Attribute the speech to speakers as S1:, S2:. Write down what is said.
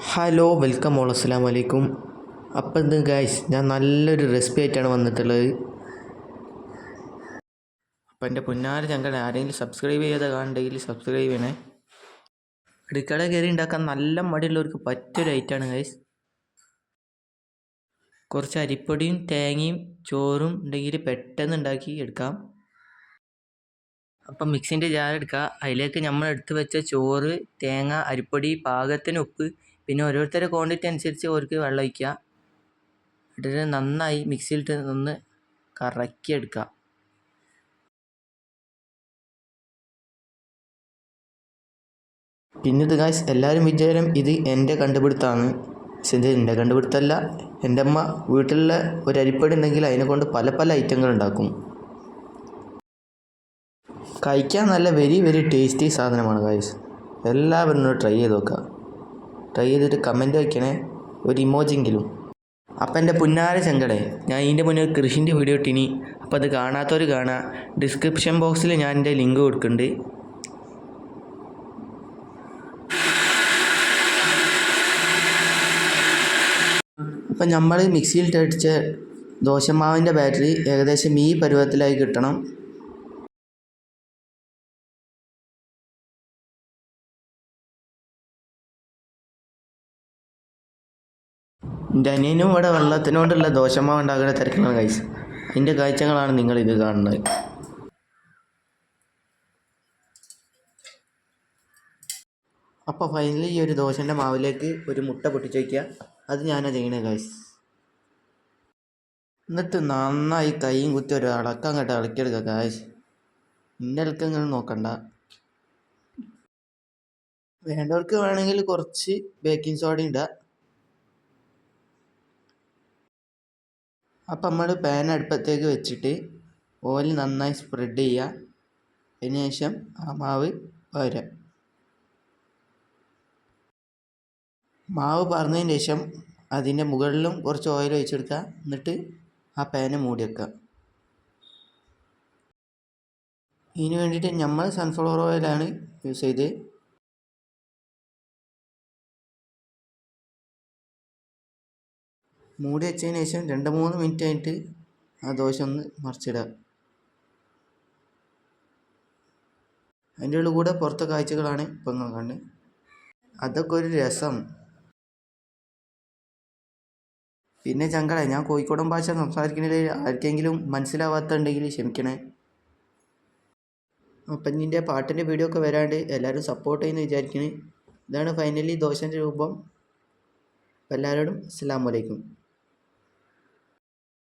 S1: Hello welcome all അസ്സലാമു അലൈക്കും. അപ്പം ഇത് ഗൈസ്, ഞാൻ നല്ലൊരു റെസിപ്പി ആയിട്ടാണ് വന്നിട്ടുള്ളത്. അപ്പം എൻ്റെ പുന്നാര ചങ്കട ആരെങ്കിലും സബ്സ്ക്രൈബ് ചെയ്യാതെ കാണുന്നുണ്ടെങ്കിൽ സബ്സ്ക്രൈബ് ചെയ്യണേ. അടുക്കള കയറി ഉണ്ടാക്കാൻ നല്ല മടിയുള്ളവർക്ക് പറ്റിയൊരു ഐറ്റമാണ് ഗൈസ്. കുറച്ച് അരിപ്പൊടിയും തേങ്ങയും ചോറും ഉണ്ടെങ്കിൽ പെട്ടെന്ന് ഉണ്ടാക്കി എടുക്കാം. അപ്പം മിക്സിൻ്റെ ജാർ എടുക്കുക. അതിലേക്ക് നമ്മൾ എടുത്ത് വെച്ച ചോറ്, തേങ്ങ, അരിപ്പൊടി, പാകത്തിന് ഉപ്പ്, പിന്നെ ഓരോരുത്തരുടെ ക്വാണ്ടിറ്റി അനുസരിച്ച് അവർക്ക് വെള്ളം ഒഴിക്കുക. ഇട്ടിട്ട് നന്നായി മിക്സിയിലിട്ട് ഒന്ന് കറക്കിയെടുക്കുക. പിന്നെ ഇത് ഗൈസ്, എല്ലാവരും വിചാരം ഇത് എൻ്റെ കണ്ടുപിടുത്തമാണ്. പക്ഷെ ഇത് എൻ്റെ കണ്ടുപിടുത്തമല്ല. എൻ്റെ അമ്മ വീട്ടിലുള്ള ഒരു അരിപ്പൊടി ഉണ്ടെങ്കിൽ അതിനെ കൊണ്ട് പല പല ഐറ്റങ്ങൾ ഉണ്ടാക്കും. കഴിക്കാൻ നല്ല വെരി വെരി ടേസ്റ്റി സാധനമാണ് ഗൈസ്. എല്ലാവരും ഒന്ന് ട്രൈ ചെയ്ത് നോക്കുക. ട്രൈ ചെയ്തിട്ട് കമൻറ്റ് വയ്ക്കണേ, ഒരു ഇമോജെങ്കിലും. അപ്പം എൻ്റെ പുന്നാര ചെങ്കടേ, ഞാൻ ഇതിൻ്റെ മുന്നേ കൃഷിൻ്റെ വീഡിയോ ഇട്ടിനി. അപ്പോൾ അത് കാണാത്തവർ കാണുക. ഡിസ്ക്രിപ്ഷൻ ബോക്സിൽ ഞാൻ എൻ്റെ ലിങ്ക് കൊടുക്കുന്നുണ്ട്. അപ്പം നമ്മൾ മിക്സിയിൽ അടിച്ച ദോശമാവിൻ്റെ ബാറ്ററി ഏകദേശം ഈ പരുവത്തിലായി കിട്ടണം. എൻ്റെ അനിയനും ഇവിടെ വെള്ളത്തിനോടുള്ള ദോശമാവ് ഉണ്ടാക്കുന്ന തിരക്കുള്ള ഗൈസ്. അതിൻ്റെ കാഴ്ചകളാണ് നിങ്ങളിത് കാണുന്നത്. അപ്പോൾ ഫൈനലി ഈ ഒരു ദോശൻ്റെ മാവിലേക്ക് ഒരു മുട്ട പൊട്ടിച്ച് വയ്ക്കുക. അത് ഞാനാണ് ചെയ്യണത് ഗൈസ്. എന്നിട്ട് നന്നായി കൈയും കുത്തി ഒരു ഇളക്കം കേട്ട് ഇളക്കിയെടുക്കുക ഗൈസ്. ഇന്ന ഇളക്കങ്ങൾ നോക്കണ്ട. വേണ്ടവർക്ക് വേണമെങ്കിൽ കുറച്ച് ബേക്കിംഗ് സോഡ ഇടുക. അപ്പം നമ്മൾ പാൻ അടുപ്പത്തേക്ക് വെച്ചിട്ട് ഓയിൽ നന്നായി സ്പ്രെഡ് ചെയ്യുക. അതിന് ശേഷം ആ മാവ് വരാം. മാവ് പറഞ്ഞതിന് ശേഷം അതിൻ്റെ മുകളിലും കുറച്ച് ഓയിൽ ഒഴിച്ചെടുക്കുക. എന്നിട്ട് ആ പാന് മൂടി വെക്കുക. ഇതിന് വേണ്ടിയിട്ട് നമ്മൾ സൺഫ്ലവർ ഓയിലാണ് യൂസ് ചെയ്ത്. മൂടി വെച്ചതിന് ശേഷം 2-3 മിനിറ്റ് കഴിഞ്ഞിട്ട് ആ ദോശ ഒന്ന് മറിച്ചിടുക. അതിൻ്റെ ഉള്ളിൽ കൂടെ പുറത്തെ കാഴ്ചകളാണ് ഇപ്പം നിങ്ങൾ കണ്ടത്. അതൊക്കെ ഒരു രസം. പിന്നെ ചങ്കട, ഞാൻ കോഴിക്കോടൻ ഭാഷ സംസാരിക്കുന്നതിൽ ആർക്കെങ്കിലും മനസ്സിലാവാത്തുണ്ടെങ്കിൽ ക്ഷമിക്കണേ. അപ്പം ഇതിൻ്റെ പാട്ടിൻ്റെ വീഡിയോ ഒക്കെ വരാണ്ട് എല്ലാവരും സപ്പോർട്ട് ചെയ്യുമെന്ന് വിചാരിക്കണേ. ഇതാണ് ഫൈനലി ദോശൻ്റെ രൂപം. എല്ലാവരോടും അസ്സലാമു അലൈക്കും.